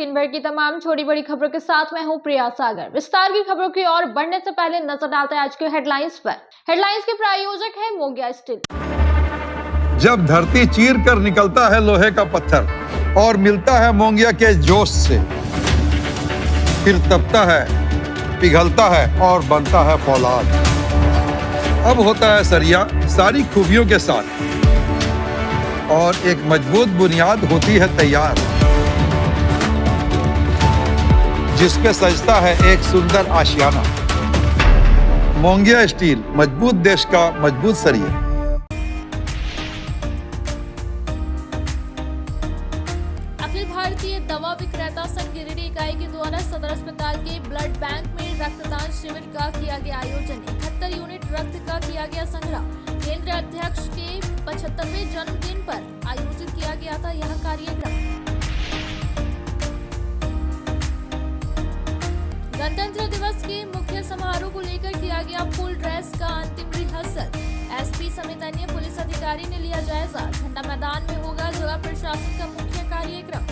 दिन भर की तमाम छोटी बड़ी खबरों के साथ मैं हूं प्रिया सागर। विस्तार की खबरों की ओर बढ़ने से पहले नजर डालते हैं आज के हेडलाइंस पर। हेडलाइंस के प्रायोजक है मोंगिया स्टील। जब धरती चीर कर निकलता है लोहे का पत्थर और मिलता है मोंगिया के जोश से, फिर तपता है, पिघलता है और बनता है फौलाद। अब होता है सरिया सारी खूबियों के साथ और एक मजबूत बुनियाद होती है तैयार, जिस पे सजता है एक सुंदर आशियाना। मोंगिया स्टील, मजबूत देश का मजबूत सरिया। अखिल भारतीय दवा विक्रेता संघ गिरिडीह इकाई के द्वारा सदर अस्पताल के ब्लड बैंक में रक्तदान शिविर का किया गया आयोजन। 71 यूनिट रक्त का किया गया संग्रह। केंद्रीय अध्यक्ष के 75वें जन्मदिन पर आयोजित किया गया था यह कार्यक्रम। गणतंत्र दिवस के मुख्य समारोह को लेकर किया गया फुल ड्रेस का अंतिम रिहर्सल। एसपी समेत अन्य पुलिस अधिकारी ने लिया जायजा। झंडा मैदान में होगा जिला प्रशासन का मुख्य कार्यक्रम।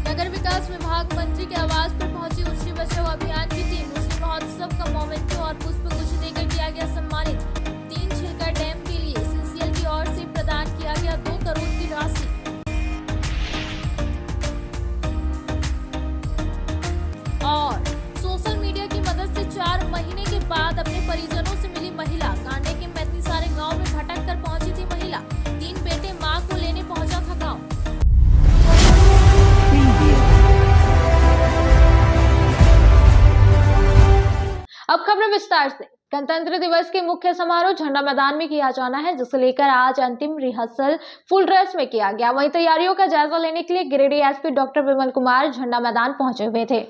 नगर विकास विभाग मंत्री के आवास पर पहुंची उश्री बचाओ अभियान की टीम। उश्री महोत्सव का मोमेंटो और पुष्प गुच्छ देकर किया गया सम्मानित। 3 छिलका डैम के लिए सीसीएल की ओर से प्रदान किया गया 2 करोड़ की राशि। और सोशल मीडिया की मदद से 4 महीने के बाद अपने परिजनों से मिली महिला। कांडे के मैतीसारे गांव में भटक कर पहुंची थी महिला। 3 बेटे मां को लेने पहुंचा था गांव। अब खबरें विस्तार से। गणतंत्र दिवस के मुख्य समारोह झंडा मैदान में किया जाना है, जिसे लेकर आज अंतिम रिहर्सल फुल ड्रेस में किया गया। वहीं तैयारियों का जायजा लेने के लिए गिरिडीह एसपी डॉक्टर विमल कुमार झंडा मैदान पहुंचे हुए थे।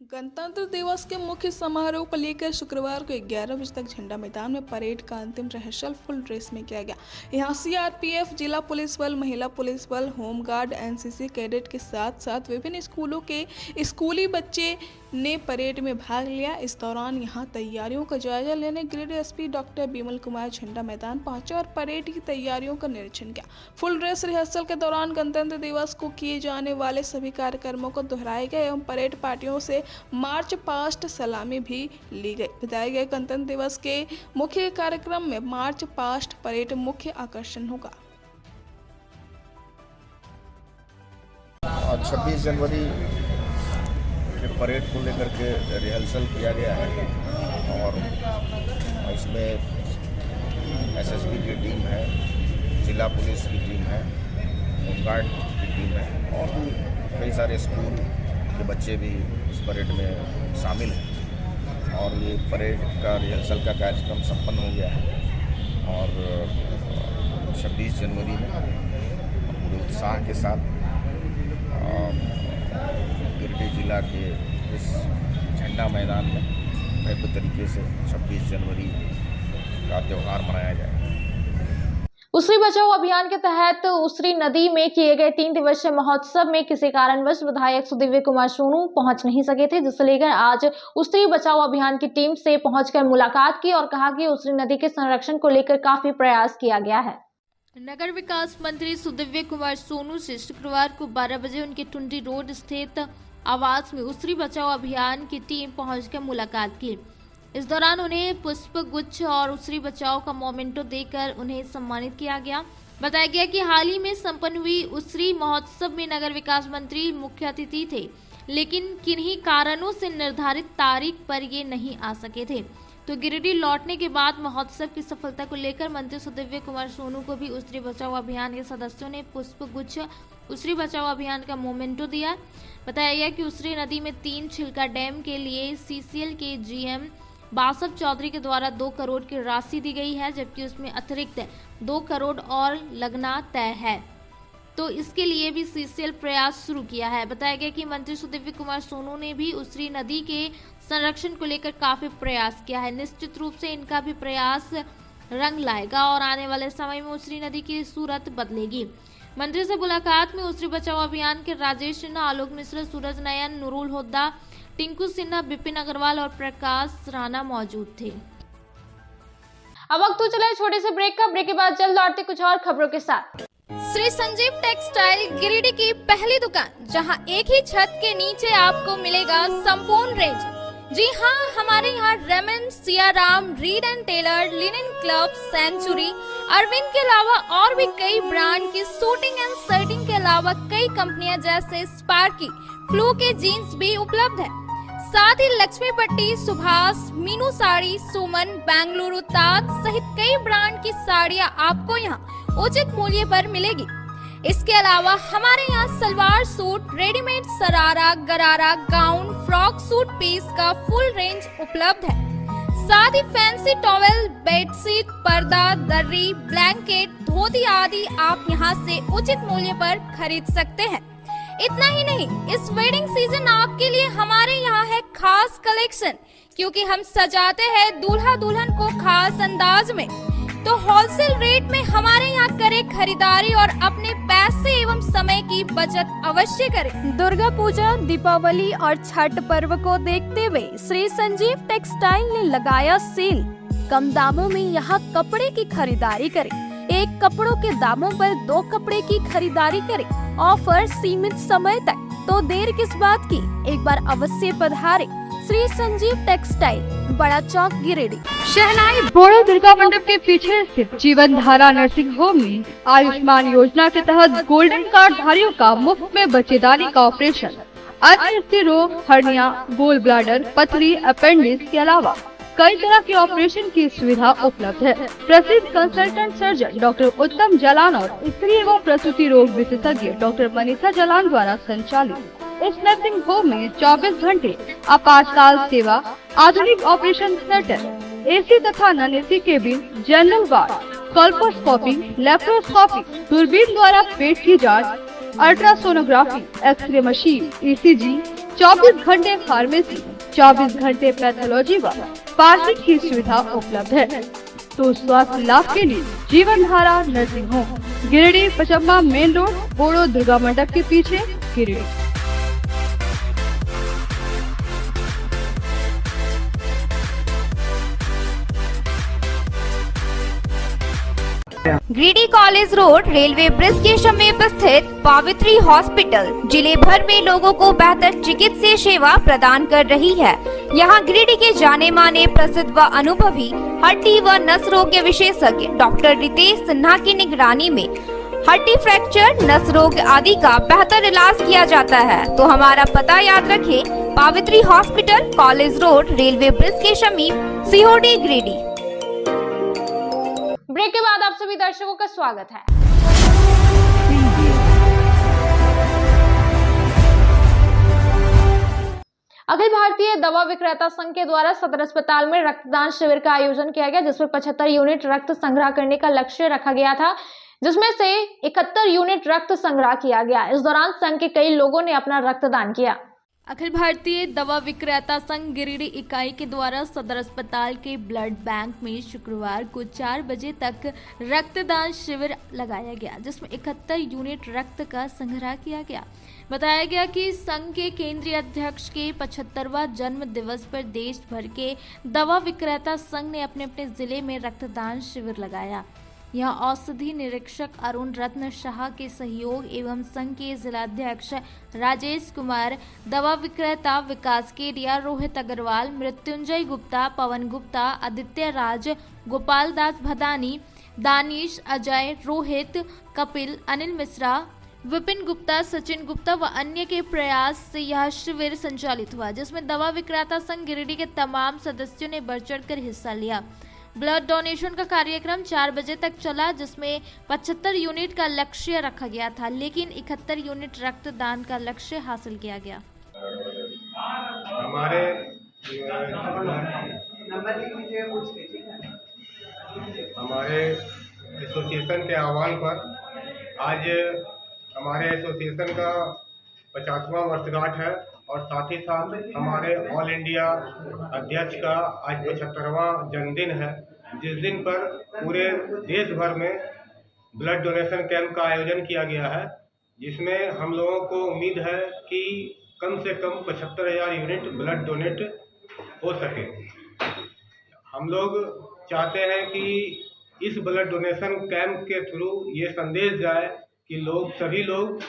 गणतंत्र दिवस के मुख्य समारोह को लेकर शुक्रवार को 11 बजे तक झंडा मैदान में परेड का अंतिम रिहर्सल फुल ड्रेस में किया गया। यहां सीआरपीएफ, जिला पुलिस बल, महिला पुलिस बल, होमगार्ड, एनसीसी कैडेट के साथ साथ विभिन्न स्कूलों के स्कूली बच्चे ने परेड में भाग लिया। इस दौरान यहां तैयारियों का जायजा लेने गिरिडीह एसपी डॉक्टर विमल कुमार झंडा मैदान पहुंचे और परेड की तैयारियों का निरीक्षण किया। फुल ड्रेस रिहर्सल के दौरान गणतंत्र दिवस को किए जाने वाले सभी कार्यक्रमों को दोहराए गए एवं परेड पार्टियों से मार्च पास्ट सलामी भी ली गई। बताया गया गणतंत्र दिवस के मुख्य कार्यक्रम में मार्च पास्ट परेड मुख्य आकर्षण होगा। आज 26 जनवरी के परेड को लेकर के रिहर्सल किया गया है और इसमें एसएसबी की टीम है, जिला पुलिस की टीम है, होमगार्ड की टीम है और भी कई सारे स्कूल के बच्चे भी इस परेड में शामिल हैं। और ये परेड का रिहर्सल का कार्यक्रम संपन्न हो गया है और 26 जनवरी में पूरे उत्साह के साथ गिरिडीह जिला के इस झंडा मैदान में भव्य तरीके से 26 जनवरी का त्यौहार मनाया जाएगा। उश्री बचाओ अभियान के तहत उश्री नदी में किए गए 3 दिवसीय महोत्सव में किसी कारणवश विधायक सुदिव्य कुमार सोनू पहुंच नहीं सके थे, जिसे लेकर आज उश्री बचाओ अभियान की टीम से पहुंचकर मुलाकात की और कहा कि उश्री नदी के संरक्षण को लेकर काफी प्रयास किया गया है। नगर विकास मंत्री सुदिव्य कुमार सोनू से शुक्रवार को 12 बजे उनके टुंडी रोड स्थित आवास में उश्री बचाओ अभियान की टीम पहुंचकर मुलाकात की। इस दौरान उन्हें पुष्प गुच्छ और उश्री बचाओ का मोमेंटो देकर उन्हें सम्मानित किया गया। बताया गया कि हाल ही में संपन्न हुई उश्री महोत्सव में नगर विकास मंत्री मुख्य अतिथि थे, लेकिन किन्हीं कारणों से निर्धारित तारीख पर ये नहीं आ सके थे। तो गिरिडीह लौटने के बाद महोत्सव की सफलता को लेकर मंत्री सुदिव्य कुमार सोनू को भी उश्री बचाओ अभियान के सदस्यों ने पुष्प गुच्छ उश्री बचाओ अभियान का मोमेंटो दिया। बताया गया कि उश्री नदी में 3 छिलका डैम के लिए सीसीएल के जीएम बासव चौधरी के द्वारा 2 करोड़ की राशि दी गई है, जबकि उसमें अतिरिक्त 2 करोड़ और लगना तय है। तो इसके लिए भी सीसीएल प्रयास शुरू किया है। बताया गया कि मंत्री सुदिव्य कुमार सोनू ने भी उश्री नदी के संरक्षण को लेकर काफी प्रयास किया है। निश्चित रूप से इनका भी प्रयास रंग लाएगा और आने वाले समय में उश्री नदी की सूरत बदलेगी। मंत्री से मुलाकात में उश्री बचाओ अभियान के राजेश सिन्हा, आलोक मिश्र, सूरज नयन, नूरुल होद्दा, टिंकू सिन्हा, विपिन अग्रवाल और प्रकाश राणा मौजूद थे। अब वक्त तो चला है छोटे से ब्रेक का। ब्रेक के बाद जल्द लौटते कुछ और खबरों के साथ। श्री संजीव टेक्सटाइल गिरिडीह की पहली दुकान, जहां एक ही छत के नीचे आपको मिलेगा संपूर्ण रेंज। जी हाँ, हमारे यहाँ Raymond, Siyaram, Reid and Taylor, Linen Club, Century, Arvind के अलावा और भी कई ब्रांड की सूटिंग एंड शर्टिंग के अलावा कई कंपनियां जैसे स्पार्की, फ्लू के जीन्स भी उपलब्ध है। साथ ही लक्ष्मी पट्टी, सुभाष, मीनू साड़ी, सुमन, बेंगलुरु ताज सहित कई ब्रांड की साड़ियां आपको यहाँ उचित मूल्य पर मिलेगी। इसके अलावा हमारे यहाँ सलवार सूट, रेडीमेड सरारा, गरारा, गाउन, फ्रॉक सूट पीस का फुल रेंज उपलब्ध है। साथ ही फैंसी टॉवेल, बेडशीट, पर्दा, दर्री, ब्लैंकेट, धोती आदि आप यहाँ से उचित मूल्य पर खरीद सकते हैं। इतना ही नहीं, इस वेडिंग सीजन आपके लिए हमारे यहाँ है खास कलेक्शन, क्योंकि हम सजाते हैं दूल्हा दुल्हन को खास अंदाज में। तो होलसेल रेट में हमारे यहाँ करें खरीदारी और अपने पैसे एवं समय की बचत अवश्य करें। दुर्गा पूजा, दीपावली और छठ पर्व को देखते हुए श्री संजीव टेक्सटाइल ने लगाया सेल। कम दामों में यहाँ कपड़े की खरीदारी करें। एक कपड़ों के दामों पर 2 कपड़े की खरीदारी करें। ऑफर सीमित समय तक, तो देर किस बात की, एक बार अवश्य पधारें। श्री संजीव टेक्सटाइल, बड़ा चौक, गिरिडीह। शहनाई बोड़ो दुर्गा मंडप के पीछे स्थित जीवन धारा नर्सिंग होम में आयुष्मान योजना के तहत गोल्डन कार्ड धारियों का मुफ्त में बच्चेदानी का ऑपरेशन, अन्य स्थिर रोग, हर्निया, गोल ब्लाडर, पथरी, अपेंडिक्स के अलावा कई तरह के ऑपरेशन की सुविधा उपलब्ध है। प्रसिद्ध कंसल्टेंट सर्जन डॉक्टर उत्तम जलान और स्त्री एवं प्रसूति रोग विशेषज्ञ डॉक्टर मनीषा जलान द्वारा संचालित इस नर्सिंग होम में 24 घंटे आपातकाल सेवा, आधुनिक ऑपरेशन थिएटर, एसी तथा non AC cabin, general ward, colposcopy, laparoscopy, दूरबीन द्वारा पेट की जांच, अल्ट्रासोनोग्राफी, एक्सरे मशीन, ईसीजी, 24 घंटे फार्मेसी, 24 घंटे पैथोलॉजी व पार्किंग की सुविधा उपलब्ध है। तो स्वास्थ्य लाभ के लिए Jeevan Dhara nursing home, Giridih, Pachamba main road, Bodo Durga Mandap के पीछे, Giridih. Giridih college road, railway bridge के समीप स्थित पावित्री हॉस्पिटल जिले भर में लोगों को बेहतर चिकित्सीय सेवा प्रदान कर रही है। यहाँ गिरिडीह के जाने माने, प्रसिद्ध व अनुभवी हड्डी व नस रोग के विशेषज्ञ डॉक्टर रितेश सिन्हा की निगरानी में हड्डी फ्रैक्चर, नस रोग आदि का बेहतर इलाज किया जाता है। तो हमारा पता याद रखें, Pavitri hospital, college road, railway bridge के समीप, सीओडी, गिरिडीह। ब्रेक के बाद आप सभी दर्शकों का स्वागत है। अखिल भारतीय दवा विक्रेता संघ के द्वारा सदर अस्पताल में रक्तदान शिविर का आयोजन किया गया, जिसमें 75 यूनिट रक्त संग्रह करने का लक्ष्य रखा गया था, जिसमें से 71 यूनिट रक्त संग्रह किया गया। इस दौरान संघ के कई लोगों ने अपना रक्तदान किया। अखिल भारतीय दवा विक्रेता संघ गिरिडीह इकाई के द्वारा सदर अस्पताल के ब्लड बैंक में शुक्रवार को 4 बजे तक रक्तदान शिविर लगाया गया, जिसमें 71 यूनिट रक्त का संग्रह किया गया। बताया गया कि संघ के केंद्रीय अध्यक्ष के 75वां जन्म दिवस पर देश भर के दवा विक्रेता संघ ने अपने अपने जिले में रक्तदान शिविर लगाया। यहाँ औषधि निरीक्षक अरुण रत्न शाह के सहयोग एवं संघ के जिलाध्यक्ष राजेश कुमार, दवा विक्रेता विकास केडिया, रोहित अग्रवाल, मृत्युंजय गुप्ता, पवन गुप्ता, आदित्य राज, गोपाल दास भदानी, दानिश, अजय, रोहित, कपिल, अनिल मिश्रा, विपिन गुप्ता, सचिन गुप्ता व अन्य के प्रयास से यह शिविर संचालित हुआ, जिसमें दवा विक्रेता संघ गिरिडीह के तमाम सदस्यों ने बढ़ चढ़कर हिस्सा लिया। ब्लड डोनेशन का कार्यक्रम 4 बजे तक चला, जिसमें 75 यूनिट का लक्ष्य रखा गया था, लेकिन 71 यूनिट रक्तदान का लक्ष्य हासिल किया गया। हमारे एसोसिएशन के आह्वान पर आज हमारे एसोसिएशन का 50वां वर्षगांठ है और साथ ही साथ हमारे ऑल इंडिया अध्यक्ष का आज 75वां जन्मदिन है, जिस दिन पर पूरे देश भर में ब्लड डोनेशन कैंप का आयोजन किया गया है, जिसमें हम लोगों को उम्मीद है कि कम से कम 75,000 यूनिट ब्लड डोनेट हो सके। हम लोग चाहते हैं कि इस ब्लड डोनेशन कैंप के थ्रू ये संदेश जाए कि सभी लोग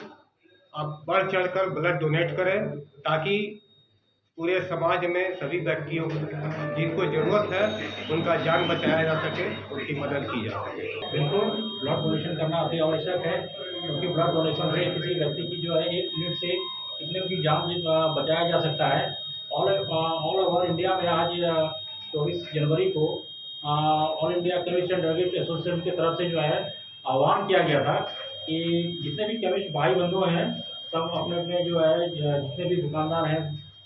अब बढ़ चढ़कर ब्लड डोनेट करें, ताकि पूरे समाज में सभी व्यक्तियों को जिनको ज़रूरत है उनका जान बचाया जा सके, उनकी मदद की जा सके। बिल्कुल ब्लड डोनेशन करना अति आवश्यक है, क्योंकि ब्लड डोनेशन से किसी व्यक्ति की जो है 1 मिनट से कितने की जान बचाया जा सकता है। ऑल ओवर इंडिया में आज 24 जनवरी को all India chemist and druggist association की तरफ से जो है आह्वान किया गया था कि जितने भी केमिस्ट भाई बंधु हैं सब अपने अपने जो है जितने भी दुकानदार हैं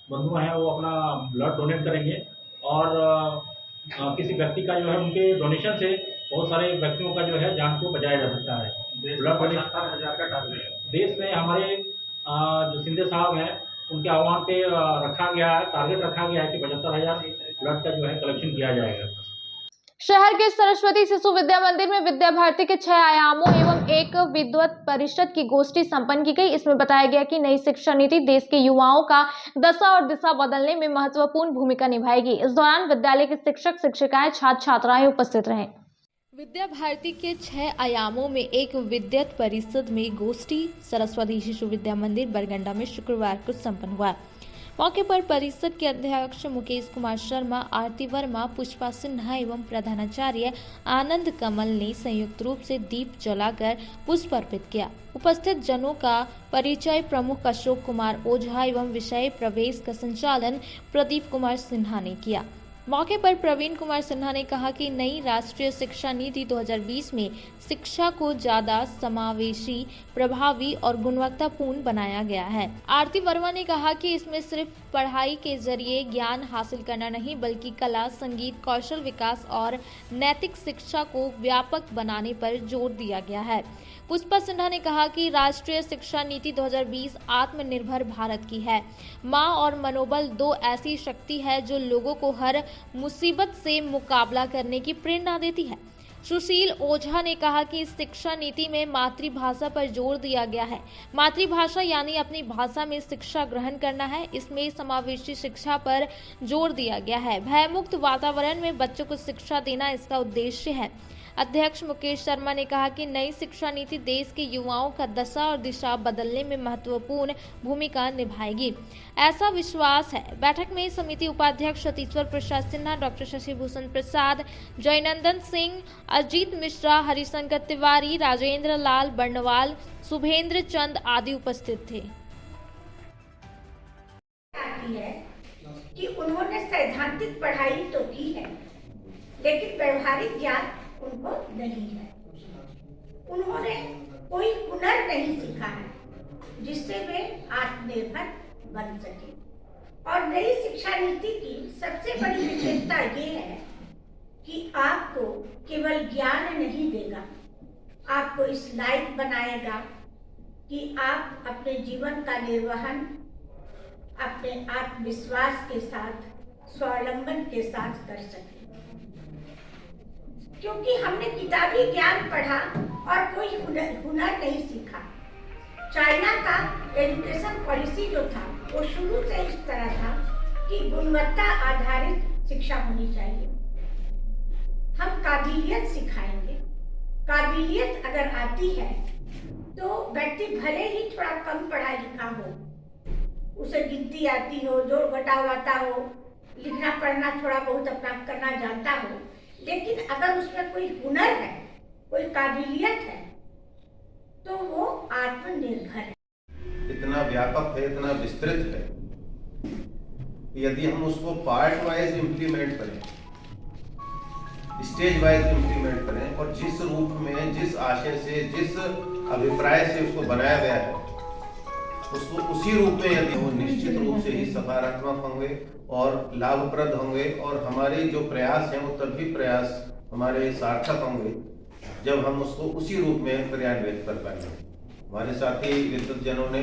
बंधु हैं वो अपना ब्लड डोनेट करेंगे, और किसी व्यक्ति का जो है उनके डोनेशन से बहुत सारे व्यक्तियों का जो है जान को बचाया जा सकता है। ब्लड डोनेशन 75,000 का टारगेट देश में हमारे जो सिंधे साहब हैं उनके आह्वान पे रखा गया है, टारगेट रखा गया है कि 75,000 ब्लड का जो है कलेक्शन किया जाएगा। शहर के सरस्वती शिशु विद्या मंदिर में विद्या भारती के 6 आयामों एवं एक विद्वत परिषद की गोष्ठी संपन्न की गई। इसमें बताया गया कि नई शिक्षा नीति देश के युवाओं का दशा और दिशा बदलने में महत्वपूर्ण भूमिका निभाएगी। इस दौरान विद्यालय के शिक्षक शिक्षिकाएं छात्र छात्राएं उपस्थित रहे। विद्या भारती के 6 आयामों में एक विद्वत परिषद में गोष्ठी सरस्वती शिशु विद्या मंदिर बरगंडा में शुक्रवार को संपन्न हुआ। मौके पर परिषद के अध्यक्ष मुकेश कुमार शर्मा, आरती वर्मा, पुष्पा सिन्हा एवं प्रधानाचार्य आनंद कमल ने संयुक्त रूप से दीप जलाकर पुष्प अर्पित किया। उपस्थित जनों का परिचय प्रमुख अशोक कुमार ओझा एवं विषय प्रवेश का संचालन प्रदीप कुमार सिन्हा ने किया। मौके पर प्रवीण कुमार सिन्हा ने कहा कि नई राष्ट्रीय शिक्षा नीति 2020 में शिक्षा को ज्यादा समावेशी, प्रभावी और गुणवत्तापूर्ण बनाया गया है। आरती वर्मा ने कहा कि इसमें सिर्फ पढ़ाई के जरिए ज्ञान हासिल करना नहीं, बल्कि कला, संगीत, कौशल विकास और नैतिक शिक्षा को व्यापक बनाने पर जोर दिया गया है। पुष्पा सिन्हा ने कहा कि राष्ट्रीय शिक्षा नीति 2020 आत्मनिर्भर भारत की है। माँ और मनोबल 2 ऐसी शक्ति है जो लोगों को हर मुसीबत से मुकाबला करने की प्रेरणा देती है। सुशील ओझा ने कहा कि इस शिक्षा नीति में मातृभाषा पर जोर दिया गया है। मातृभाषा यानी अपनी भाषा में शिक्षा ग्रहण करना है। इसमें समावेशी शिक्षा पर जोर दिया गया है। भयमुक्त वातावरण में बच्चों को शिक्षा देना इसका उद्देश्य है। अध्यक्ष मुकेश शर्मा ने कहा कि नई शिक्षा नीति देश के युवाओं का दशा और दिशा बदलने में महत्वपूर्ण भूमिका निभाएगी, ऐसा विश्वास है। बैठक में समिति उपाध्यक्ष सतीश्वर प्रसाद सिन्हा, डॉक्टर शशि भूषण प्रसाद, जयनंदन सिंह, अजीत मिश्रा, हरिशंकर तिवारी, राजेंद्र लाल बर्णवाल, शुभेंद्र चंद आदि उपस्थित थे। कि उन्होंने सैद्धांतिक पढ़ाई तो की है, लेकिन व्यवहारिक ज्ञान उनको नहीं है। उन्होंने कोई हुनर नहीं सीखा है जिससे वे आत्मनिर्भर बन सके। और नई शिक्षा नीति की सबसे बड़ी विशेषता ये है कि आपको केवल ज्ञान नहीं देगा, आपको इस लायक बनाएगा कि आप अपने जीवन का निर्वहन अपने आत्मविश्वास के साथ, स्वावलंबन के साथ कर सके। क्योंकि हमने किताबी ज्ञान पढ़ा और कोई हुनर नहीं सीखा। चाइना का एजुकेशन पॉलिसी जो था वो शुरू से इस तरह था कि गुणवत्ता आधारित शिक्षा होनी चाहिए। हम काबिलियत सिखाएंगे। काबिलियत अगर आती है तो व्यक्ति भले ही थोड़ा कम पढ़ा लिखा हो, उसे गिनती आती हो, जोड़ घटाव आता हो, लिखना पढ़ना थोड़ा बहुत अपना करना जानता हो, लेकिन अगर उसमें कोई हुनर है, कोई काबिलियत है, तो वो आत्मनिर्भर है। इतना व्यापक है, इतना विस्तृत है, यदि हम उसको पार्ट वाइज इम्प्लीमेंट करें, स्टेज वाइज इम्प्लीमेंट करें और जिस रूप में, जिस आशय से, जिस अभिप्राय से उसको बनाया गया है, उसको उसी रूप में यदि वो निश्चित रूप से ही सकारात्मक होंगे और लाभप्रद होंगे, और हमारे जो प्रयास हैं वो तभी प्रयास हमारे सार्थक होंगे जब हम उसको उसी रूप में क्रियान्वित कर पाएंगे। हमारे साथी विद्वत जनों ने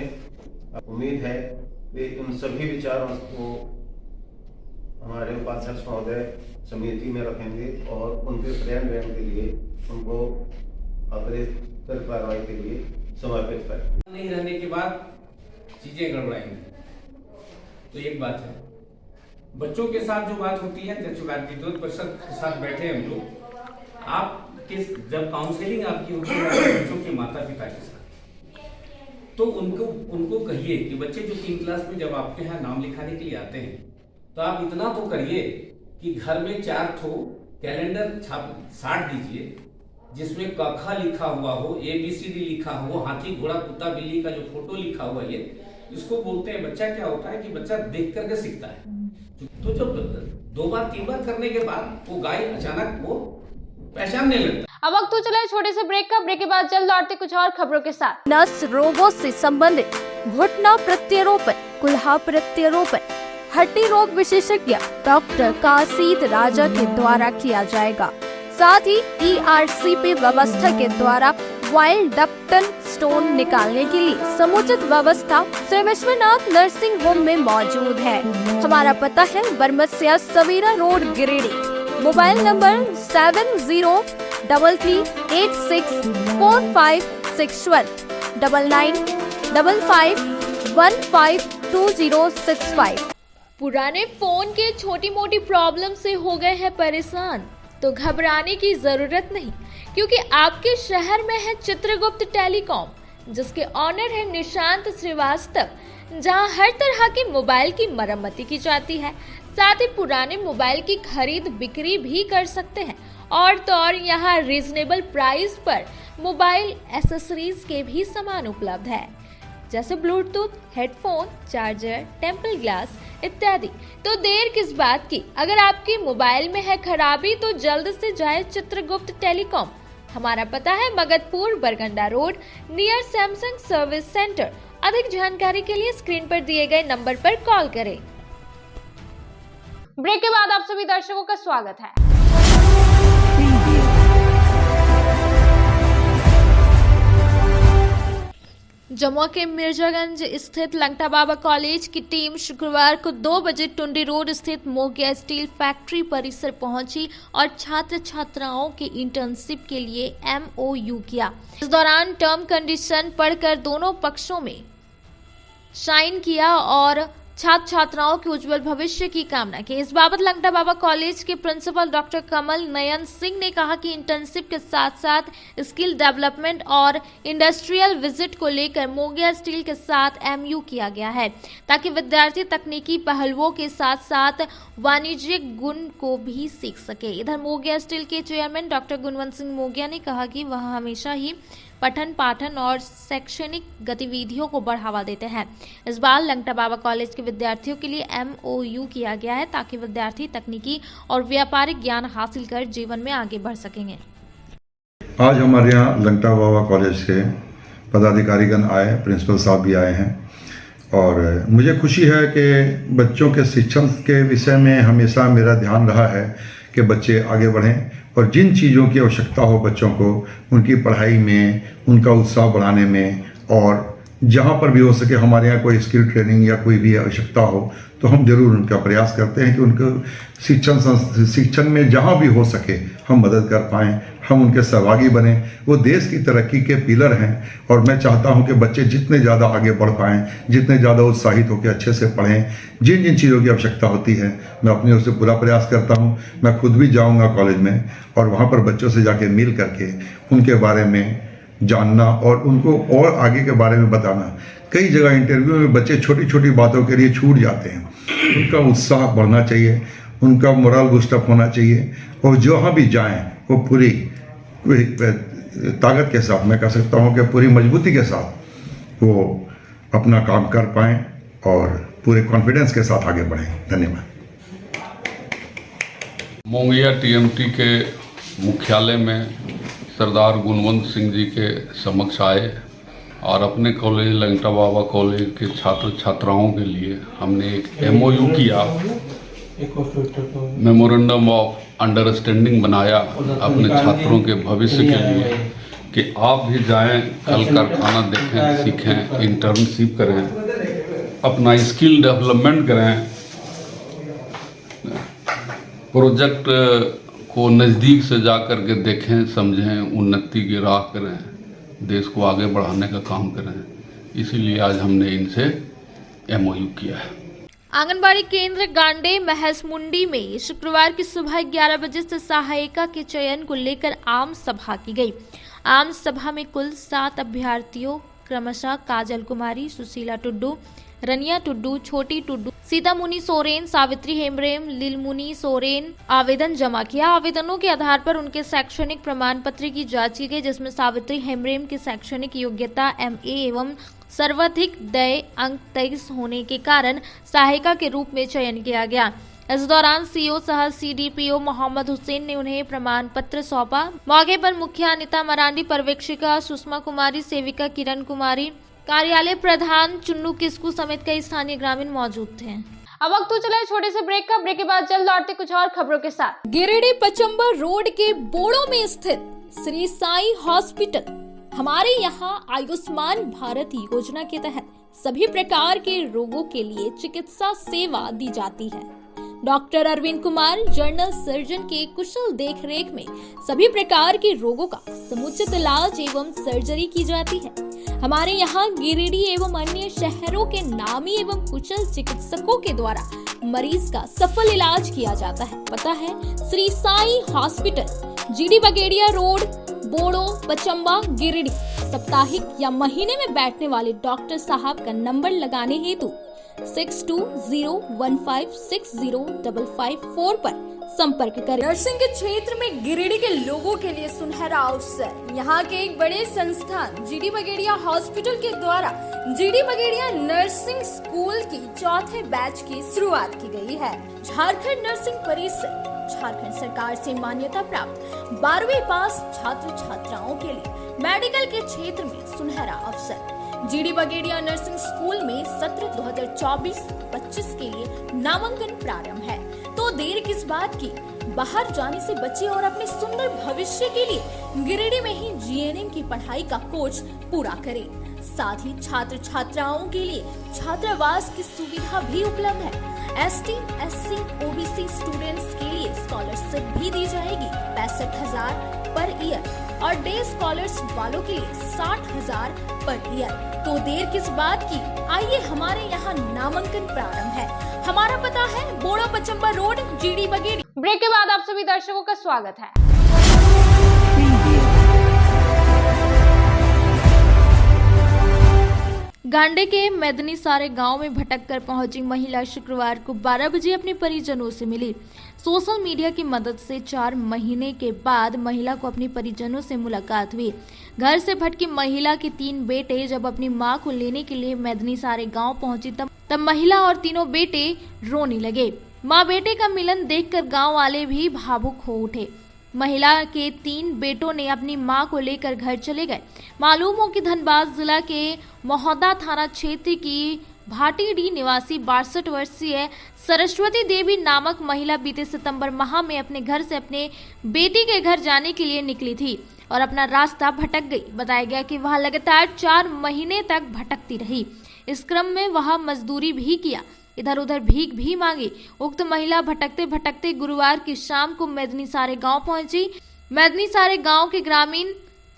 उम्मीद है कि उन सभी विचारों को हमारे उपाध्यक्ष महोदय समिति में रखेंगे और उनके क्रियान्वयन के लिए उनको अग्रेसर कार्रवाई के लिए समर्पित करें। नहीं रहने के बाद चीजें गड़बड़ाएंगी, तो एक बात है। बच्चों के साथ जो बात होती है, जैसे विद्वत परिषद के साथ बैठे हम लोग, आप जब काउंसलिंग आपकी होती है बच्चों के माता पिता के साथ, तो उनको कहिए कि बच्चे जो 3 क्लास में जब आपके यहाँ नाम लिखाने के लिए आते हैं, तो आप इतना तो करिए कि घर में 4 ठो कैलेंडर साट दीजिए, जिसमें क ख लिखा हुआ हो, ABCD लिखा हो, हाथी घोड़ा कुत्ता बिल्ली का जो फोटो लिखा हुआ है, इसको बोलते हैं। बच्चा क्या होता है कि बच्चा देख करके सीखता है। तो जब 2 बार 3 बार करने के बाद वो गाय अचानक वो पहचानने लगता। अब वक्त तो चला है छोटे से ब्रेक का। ब्रेक के बाद जल्द लौटते कुछ और खबरों के साथ। नस रोगों से संबंधित घुटना प्रत्यारोपण, कुल्हा प्रत्यारोपण हड्डी रोग विशेषज्ञ डॉक्टर कासिद राजा के द्वारा किया जाएगा। साथ ही ERCP व्यवस्था के द्वारा वाइल्ड डक्टल स्टोन निकालने के लिए समुचित व्यवस्था श्री विश्वनाथ नर्सिंग होम में मौजूद है। हमारा पता है Baramsiya Savera road Giridih. Mobile number 70364561 9955152065। पुराने फोन के छोटी मोटी प्रॉब्लम से हो गए हैं परेशान, तो घबराने की जरूरत नहीं, क्योंकि आपके शहर में है चित्रगुप्त टेलीकॉम, जिसके ऑनर है निशांत श्रीवास्तव, जहां हर तरह के मोबाइल की मरम्मती की जाती है। साथ ही पुराने मोबाइल की खरीद बिक्री भी कर सकते हैं, और तो और यहाँ रीजनेबल प्राइस पर मोबाइल एसेसरीज के भी सामान उपलब्ध है, जैसे Bluetooth, headphone, charger, temple glass इत्यादि। तो देर किस बात की, अगर आपके मोबाइल में है खराबी तो जल्द से जाए चित्रगुप्त टेलीकॉम। हमारा पता है Magadhpur Barganda road near Samsung service centre. अधिक जानकारी के लिए स्क्रीन पर दिए गए नंबर पर कॉल करें। ब्रेक के बाद आप सभी दर्शकों का स्वागत है। जमुआ के मिर्जागंज स्थित लंगटा बाबा कॉलेज की टीम शुक्रवार को 2 बजे टुंडी रोड स्थित मोगिया स्टील फैक्ट्री परिसर पहुंची और छात्र छात्राओं के इंटर्नशिप के लिए MOU किया। इस दौरान टर्म कंडीशन पढ़कर दोनों पक्षों में साइन किया और छात्र छात्राओं के उज्जवल भविष्य की कामना की। इस बाबत लंगटा बाबा कॉलेज के प्रिंसिपल डॉक्टर कमल नयन सिंह ने कहा कि इंटर्नशिप के साथ साथ स्किल डेवलपमेंट और इंडस्ट्रियल विजिट को लेकर मोगिया स्टील के साथ MOU किया गया है, ताकि विद्यार्थी तकनीकी पहलुओं के साथ साथ वाणिज्यिक गुण को भी सीख सके। इधर मोगिया स्टील के चेयरमैन डॉक्टर गुणवंत सिंह मोगिया ने कहा कि वह हमेशा ही पठन पाठन और शैक्षणिक गतिविधियों को बढ़ावा देते हैं। इस बार लंगटा बाबा कॉलेज के विद्यार्थियों के लिए MOU किया गया है, ताकि विद्यार्थी तकनीकी और व्यापारिक ज्ञान हासिल कर जीवन में आगे बढ़ सकेंगे। आज हमारे यहाँ लंगटा बाबा कॉलेज के पदाधिकारीगण आए, प्रिंसिपल साहब भी आए हैं, और मुझे खुशी है कि बच्चों के शिक्षण के विषय में हमेशा मेरा ध्यान रहा है कि बच्चे आगे बढ़ें, और जिन चीज़ों की आवश्यकता हो बच्चों को, उनकी पढ़ाई में उनका उत्साह बढ़ाने में, और जहाँ पर भी हो सके हमारे यहाँ कोई स्किल ट्रेनिंग या कोई भी आवश्यकता हो तो हम जरूर उनका प्रयास करते हैं कि उनको शिक्षण में जहाँ भी हो सके हम मदद कर पाएँ, हम उनके सहभागी बने। वो देश की तरक्की के पिलर हैं, और मैं चाहता हूं कि बच्चे जितने ज़्यादा आगे बढ़ पाएँ, जितने ज़्यादा उत्साहित होकर अच्छे से पढ़ें, जिन जिन चीज़ों की आवश्यकता होती है मैं अपनी ओर से पूरा प्रयास करता हूं। मैं खुद भी जाऊंगा कॉलेज में, और वहाँ पर बच्चों से जाके मिल करके उनके बारे में जानना और उनको और आगे के बारे में बताना। कई जगह इंटरव्यू में बच्चे छोटी छोटी बातों के लिए छूट जाते हैं, उनका उत्साह बढ़ना चाहिए, उनका मोरल बूस्टअप होना चाहिए, और जहाँ भी जाएं वो पूरी ताकत के साथ, मैं कह सकता हूँ कि पूरी मजबूती के साथ वो अपना काम कर पाएं और पूरे कॉन्फिडेंस के साथ आगे बढ़ें। धन्यवाद। मोंगिया TMT के मुख्यालय में सरदार गुणवंत सिंह जी के समक्ष आए और अपने कॉलेज लंगटा बाबा कॉलेज के छात्र छात्राओं के लिए हमने एक MOU किया, मेमोरेंडम ऑफ अंडरस्टैंडिंग बनाया अपने छात्रों के भविष्य के लिए, कि आप भी जाएं, कल कारखाना देखें, सीखें, इंटर्नशिप करें, अपना स्किल डेवलपमेंट करें, प्रोजेक्ट को नज़दीक से जा कर के देखें, समझें, उन्नति की राह करें, देश को आगे बढ़ाने का काम करें। इसीलिए आज हमने इनसे MOU किया है। आंगनबाड़ी केंद्र गांडे महस मुंडी में शुक्रवार की सुबह 11 बजे से सहायिका के चयन को लेकर आम सभा की गई। आम सभा में कुल 7 अभ्यर्थियों क्रमशः काजल कुमारी, सुशीला टुड्डू, रनिया टुड्डू, छोटी टुड्डू, सीता मुनि सोरेन, सावित्री हेम्ब्रेम, लीलमुनि सोरेन आवेदन जमा किया। आवेदनों के आधार पर उनके शैक्षणिक प्रमाण पत्र की जांच की गई, जिसमें सावित्री हेम्ब्रेम की शैक्षणिक योग्यता MA एवं सर्वाधिक व्यय अंक 23 होने के कारण सहायिका के रूप में चयन किया गया। इस दौरान CO सह CDPO मोहम्मद हुसैन ने उन्हें प्रमाण पत्र सौंपा। मौके पर मुखिया अनिता मरांडी, पर्यवेक्षिका सुषमा कुमारी, सेविका किरण कुमारी, कार्यालय प्रधान चुन्नू किस्कू समेत कई स्थानीय ग्रामीण मौजूद थे। अब वक्त तो चला है छोटे से ब्रेक का। ब्रेक के बाद जल्द लौटते कुछ और खबरों के साथ। गिरिडीह पचम्बर रोड के बोड़ो में स्थित श्री साई हॉस्पिटल। हमारे यहाँ आयुष्मान भारत योजना के तहत सभी प्रकार के रोगों के लिए चिकित्सा सेवा दी जाती है। Doctor Arvind Kumar general surgeon के कुशल देखरेख में सभी प्रकार के रोगों का समुचित इलाज एवं सर्जरी की जाती है। हमारे यहाँ गिरिडीह एवं अन्य शहरों के नामी एवं कुशल चिकित्सकों के द्वारा मरीज का सफल इलाज किया जाता है। पता है Shri Sai hospital, GD Bagedia road, Bodo, Pachamba, Giridih. साप्ताहिक या महीने में बैठने वाले डॉक्टर साहब का नंबर लगाने हेतु 6201560554 पर संपर्क करें। नर्सिंग के क्षेत्र में गिरिडीह के लोगों के लिए सुनहरा अवसर। यहाँ के एक बड़े संस्थान GD बगेड़िया हॉस्पिटल के द्वारा GD बगेड़िया नर्सिंग स्कूल की 4थे बैच की शुरुआत की गई है। झारखंड नर्सिंग परिषद झारखंड सरकार से मान्यता प्राप्त 12वीं पास छात्र छात्राओं के लिए मेडिकल के क्षेत्र में सुनहरा अवसर। GD बगेड़िया नर्सिंग स्कूल में सत्र 2024-25 के लिए नामांकन प्रारंभ है, तो देर किस बात की। बाहर जाने से बचे और अपने सुंदर भविष्य के लिए गिरिडीह में ही GNM की पढ़ाई का कोर्स पूरा करें। साथ ही छात्र छात्राओं के लिए छात्रावास की सुविधा भी उपलब्ध है। ST, SC, OBC स्टूडेंट्स के लिए स्कॉलरशिप भी दी जाएगी 65,000 पर ईयर और डे स्कॉलर्स वालों के लिए 60,000 पर ईयर। तो देर किस बात की, आइए हमारे यहाँ नामांकन प्रारंभ है। हमारा पता है बोड़ो पचम्बर रोड, GD बगेड़िया। ब्रेक के बाद आप सभी दर्शकों का स्वागत है। गांडे के मैदनी सारे गांव में भटक कर पहुंची महिला शुक्रवार को 12 बजे अपने परिजनों से मिली। सोशल मीडिया की मदद से 4 महीने के बाद महिला को अपने परिजनों से मुलाकात हुई। घर से भटकी महिला के 3 बेटे जब अपनी मां को लेने के लिए मैदनी सारे गांव पहुंची तब महिला और तीनों बेटे रोने लगे। मां बेटे का मिलन देखकर गांव वाले भी भावुक हो उठे। महिला के 3 बेटों ने अपनी मां को लेकर घर चले गए। मालूम हो कि धनबाद जिला के महोदा थाना क्षेत्र की भाटीडीह निवासी 62 वर्षीय सरस्वती देवी नामक महिला बीते सितंबर माह में अपने घर से अपने बेटी के घर जाने के लिए निकली थी और अपना रास्ता भटक गई। बताया गया कि वह लगातार 4 महीने तक भटकती रही। इस क्रम में वह मजदूरी भी किया, इधर उधर भीख भी मांगी। उक्त महिला भटकते भटकते गुरुवार की शाम को मैदनी सारे गांव पहुंची। मैदनी सारे गांव के ग्रामीण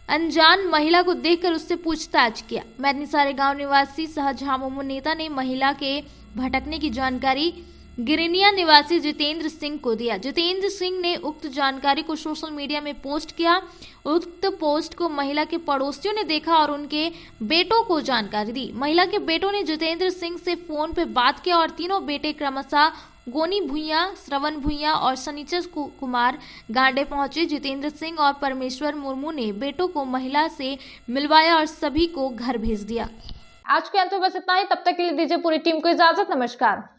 अनजान महिला को देखकर उससे पूछताछ किया। मैदनी सारे गांव निवासी सह झामुमो नेता ने महिला के भटकने की जानकारी गिरिनिया निवासी जितेंद्र सिंह को दिया। जितेंद्र सिंह ने उक्त जानकारी को सोशल मीडिया में पोस्ट किया। उक्त पोस्ट को महिला के पड़ोसियों ने देखा और उनके बेटों को जानकारी दी। महिला के बेटों ने जितेंद्र सिंह से फोन पर बात किया और तीनों बेटे क्रमशः गोनी भुइया, श्रवण भुइया और शनिचर कुमार गांडे पहुंचे। जितेंद्र सिंह और परमेश्वर मुर्मू ने बेटों को महिला से मिलवाया और सभी को घर भेज दिया। आज के अंत में बस इतना ही। तब तक के लिए दीजिए पूरी टीम को इजाजत। नमस्कार।